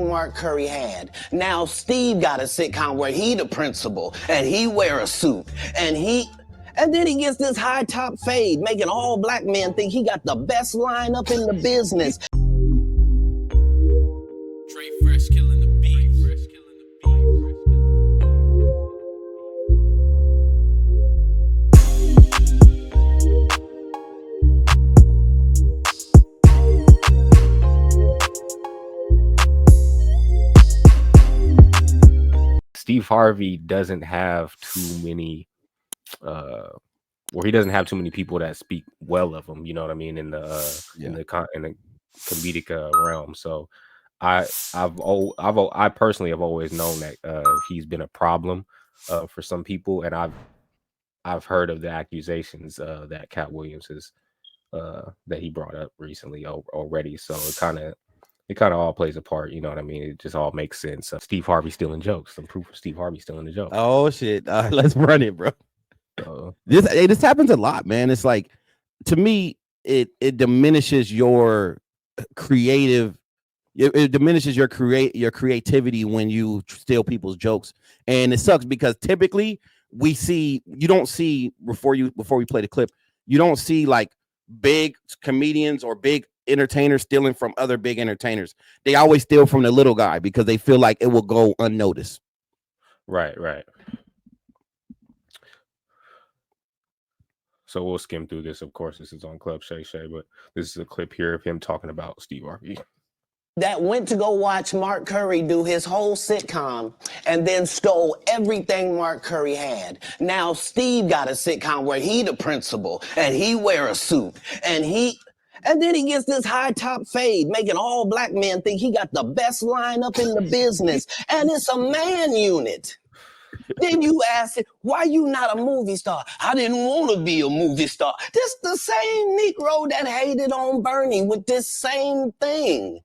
Mark Curry had. Now Steve got a sitcom where he the principal and he wear a suit and then he gets this high top fade, making all black men think he got the best lineup in the business. Trey Fresh killing the beat. Steve Harvey doesn't have too many he doesn't have too many people that speak well of him, you know what I mean, in the comedic realm. So I personally have always known that he's been a problem for some people, and I've heard of the accusations that Katt Williams is that he brought up recently already. So it kind of all plays a part, you know what I mean? It just all makes sense. Steve Harvey stealing jokes. Some proof of Steve Harvey stealing the joke. Oh shit! Let's run it, bro. This happens a lot, man. It's like, to me, it diminishes your creative. It diminishes your creativity when you steal people's jokes, and it sucks because typically you don't see before we play the clip, you don't see like big comedians or big entertainers stealing from other big entertainers. They always steal from the little guy because they feel like it will go unnoticed. Right. So we'll skim through this. Of course, this is on Club Shay Shay, but this is a clip here of him talking about Steve Harvey. That went to go watch Mark Curry do his whole sitcom and then stole everything Mark Curry had. Now Steve got a sitcom where he the principal and he wear a suit and then he gets this high top fade, making all black men think he got the best lineup in the business. And it's a man unit. Then you ask it, why you not a movie star? I didn't want to be a movie star. This the same Negro that hated on Bernie with this same thing.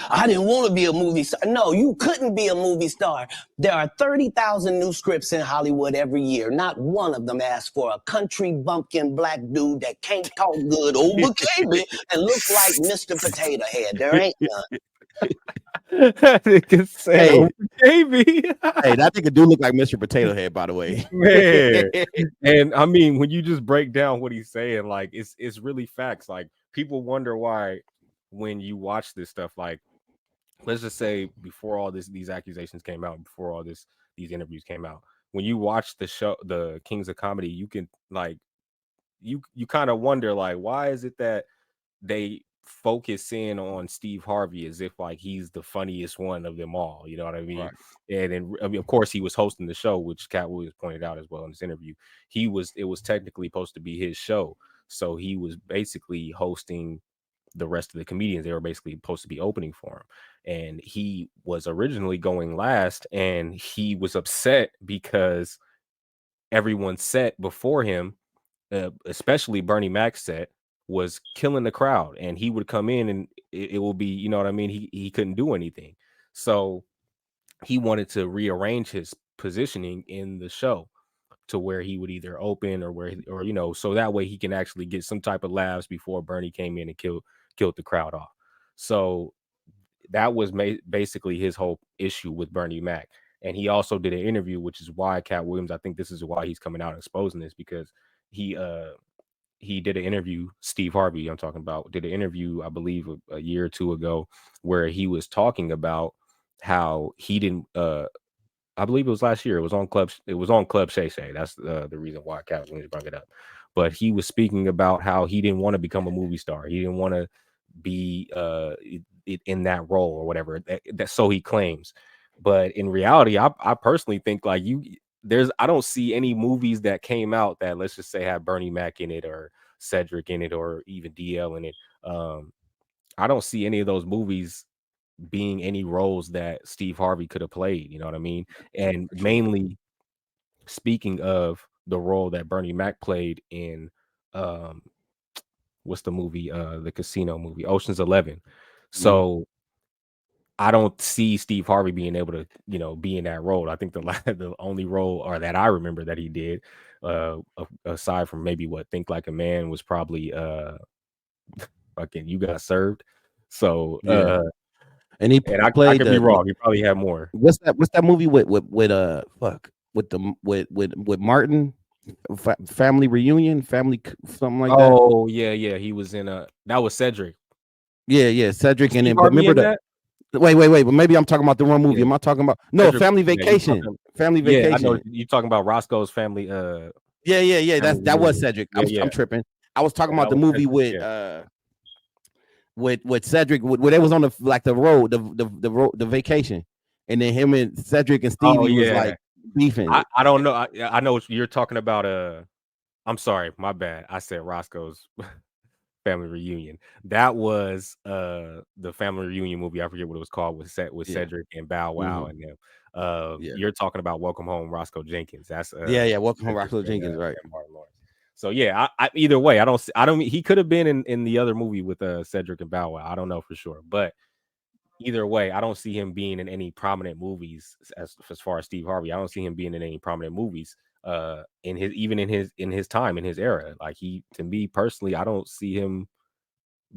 I didn't want to be a movie star. No, you couldn't be a movie star. There are 30,000 new scripts in Hollywood every year. Not one of them asks for a country bumpkin black dude that can't talk good over baby and look like Mr. Potato Head. There ain't none. Hey, that nigga do look like Mr. Potato Head, by the way. Man. And I mean, when you just break down what he's saying, like it's really facts. Like, people wonder why when you watch this stuff, like, let's just say before all these accusations came out, before all these interviews came out, when you watch the show, the Kings of Comedy, you can like you kind of wonder, like, why is it that they focus in on Steve Harvey as if like he's the funniest one of them all, you know what I mean? Right. And then, I mean, of course, he was hosting the show, which Katt Williams pointed out as well in this interview. It was technically supposed to be his show, so he was basically hosting the rest of the comedians. They were basically supposed to be opening for him, and he was originally going last, and he was upset because everyone's set before him, especially Bernie Mac's set, was killing the crowd, and he would come in and it will be, you know what I mean, he couldn't do anything. So he wanted to rearrange his positioning in the show to where he would either open or you know, so that way he can actually get some type of laughs before Bernie came in and killed the crowd off. So that was basically his whole issue with Bernie Mac. And he also did an interview, which is why Katt Williams, I think this is why he's coming out and exposing this, because he did an interview, Steve Harvey I'm talking about, did an interview, I believe a year or two ago, where he was talking about how he didn't I believe it was last year, it was on Club Shay Shay. That's the reason why Katt Williams brought it up. But he was speaking about how he didn't want to become a movie star. He didn't want to be in that role or whatever. That so he claims. But in reality, I personally think like I don't see any movies that came out that, let's just say, have Bernie Mac in it or Cedric in it or even DL in it. I don't see any of those movies being any roles that Steve Harvey could have played, you know what I mean? And mainly speaking of the role that Bernie Mac played in what's the movie, the casino movie, Ocean's 11. So I don't see Steve Harvey being able to, you know, be in that role. I think the only role or that I remember that he did, aside from maybe Think Like a Man, was probably fucking You Got Served. So And he And I played could be wrong. He probably had more. What's that movie with Martin? Family Reunion, something like that. Oh yeah. He was in that was Cedric. Yeah, Cedric, and then but Harvey remember that? wait, but maybe I'm talking about the wrong movie. Yeah. Am I talking about Cedric, Family Vacation? Family Vacation. Yeah, I know you're talking about Roscoe's family. Yeah. Family That was Reunion. Cedric. Yeah, I'm tripping. I was talking that about the was movie Cedric, with Cedric, where they was on the vacation, and then him and Cedric and Stevie was like beefing. I don't know. I know what you're talking about. I'm sorry, my bad. I said Roscoe's Family Reunion. That was the Family Reunion movie. I forget what it was called. With Cedric and Bow Wow and them. You're talking about Welcome Home, Roscoe Jenkins. That's Welcome Home, Roscoe Jenkins, right? And Martin Lawrence. So yeah, I either way, I don't. He could have been in the other movie with Cedric and Bow Wow. I don't know for sure, but either way, I don't see him being in any prominent movies as far as Steve Harvey. I don't see him being in any prominent movies in his time, in his era. Like, to me personally, I don't see him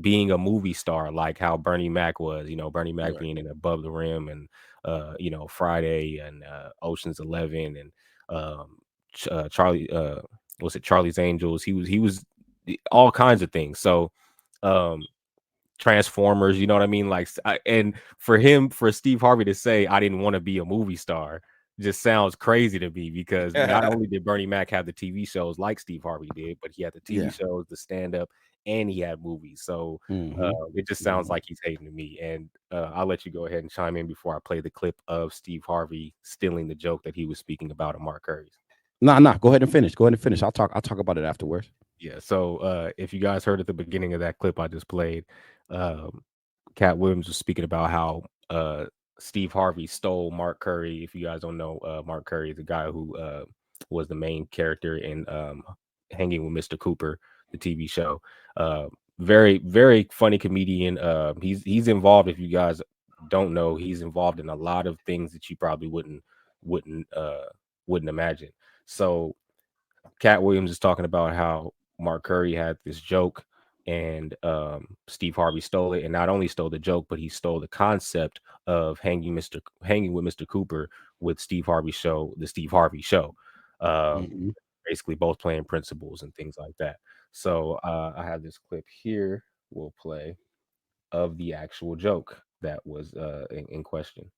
being a movie star like how Bernie Mac was. Bernie Mac being in Above the Rim and Friday and Ocean's 11 and Charlie was it Charlie's Angels. He was all kinds of things. So Transformers, you know what I mean? Like, and for Steve Harvey to say I didn't want to be a movie star just sounds crazy to me, because not only did Bernie Mac have the TV shows like Steve Harvey did, but he had the TV shows, the stand-up, and he had movies. So it just sounds like he's hating to me. And I'll let you go ahead and chime in before I play the clip of Steve Harvey stealing the joke that he was speaking about at Mark Curry's. Nah. Go ahead and finish. I'll talk about it afterwards. Yeah. So if you guys heard at the beginning of that clip I just played, Katt Williams was speaking about how Steve Harvey stole Mark Curry. If you guys don't know, Mark Curry is the guy who was the main character in Hanging with Mr. Cooper, the TV show. Very, very funny comedian. He's involved. If you guys don't know, he's involved in a lot of things that you probably wouldn't imagine. So Katt Williams is talking about how Mark Curry had this joke and Steve Harvey stole it, and not only stole the joke, but he stole the concept of hanging with Mr. Cooper with Steve Harvey's show, the Steve Harvey Show. Basically both playing principals and things like that. So I have this clip here we'll play of the actual joke that was in question.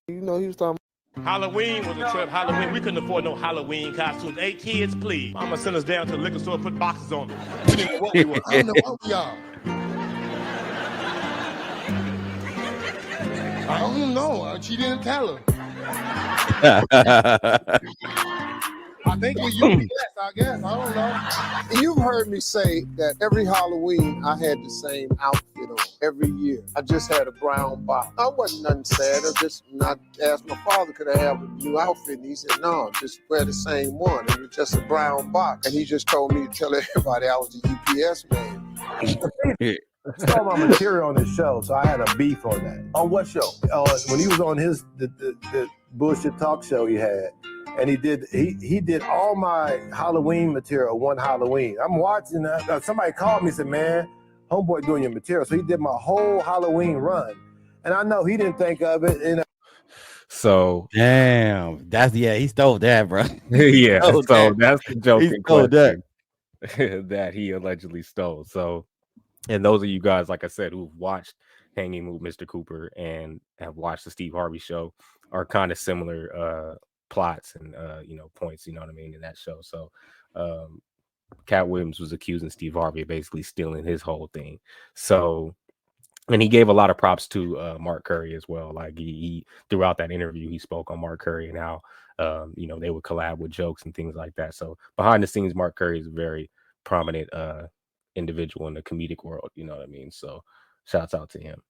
He was talking. Halloween was a trip. Halloween, we couldn't afford no Halloween costumes. 8 kids, please. Mama sent us down to the liquor store, put boxes on them. We didn't know what we were. I don't know what we are. I don't know. She didn't tell her. I think we UPS, I guess. I don't know. You've heard me say that every Halloween I had the same outfit on every year. I just had a brown box. I wasn't nothing sad. I just not asked my father, could I have a new outfit? And he said, no, just wear the same one. And it was just a brown box. And he just told me to tell everybody I was the UPS man. Stole my material on his show, so I had a beef on that. On what show? When he was on the bullshit talk show he had, and he did all my Halloween material one Halloween. I'm watching somebody called me and said, man, homeboy doing your material. So he did my whole Halloween run, and I know he didn't think of it. So damn, he stole that, bro. Yeah, so that's the joke in question that he allegedly stole. So, and those of you guys, like I said, who've watched Hanging with Mr. Cooper and have watched the Steve Harvey Show, are kind of similar plots and points, you know what I mean, in that show. So Katt Williams was accusing Steve Harvey of basically stealing his whole thing. So, and he gave a lot of props to Mark Curry as well. Like he throughout that interview, he spoke on Mark Curry and how they would collab with jokes and things like that. So behind the scenes, Mark Curry is a very prominent individual in the comedic world, you know what I mean? So shouts out to him.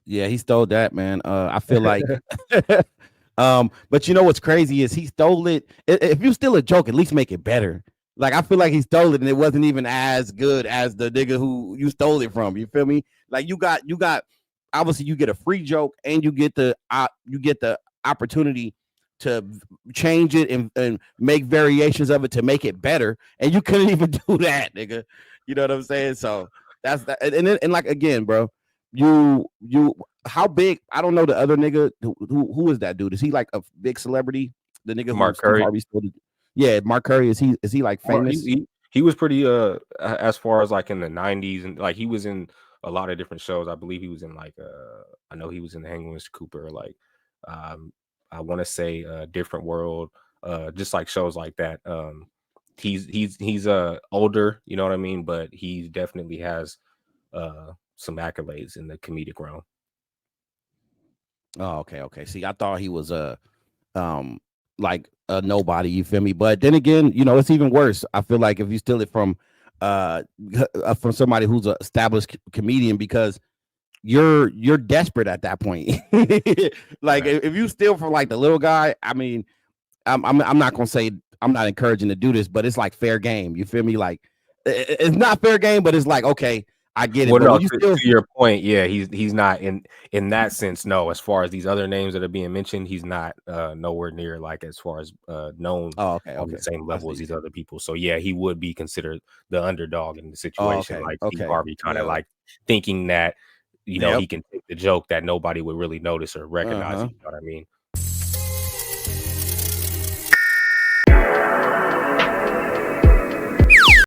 Yeah, he stole that, man. I feel like but you know what's crazy is he stole it. If you steal a joke, at least make it better. Like, I feel like he stole it and it wasn't even as good as the nigga who you stole it from. You feel me? Like, you got obviously you get a free joke and you get the opportunity to change it and make variations of it to make it better. And you couldn't even do that, nigga. You know what I'm saying? So that's that. And like again, bro, you how big? I don't know the other nigga. Who is that dude? Is he like a big celebrity? The nigga who Mark Steve Curry. Harvey still. Yeah, Mark Curry. Is he like famous? He was pretty as far as like in the 90s, and like he was in a lot of different shows. I believe he was in like I know he was in the Hanging with Mr. Cooper, like I want to say Different World, just like shows like that. He's older, you know what I mean, but he definitely has some accolades in the comedic realm. Oh, okay. See, I thought he was like a nobody, you feel me? But then again, you know, it's even worse. I feel like if you steal it from somebody who's an established comedian, because you're desperate at that point. Like Right. if you steal from like the little guy, I mean, I'm not gonna say I'm not encouraging to do this, but it's like fair game. You feel me? Like it's not fair game, but it's like, okay, I get it. Well, But no, when you still to your point, yeah, he's not in that sense. No, as far as these other names that are being mentioned, he's not nowhere near like as far as known on the same level as these other people. So yeah, he would be considered the underdog in the situation, like Steve Harvey, kind of like thinking that you know he can take the joke that nobody would really notice or recognize. You know what I mean?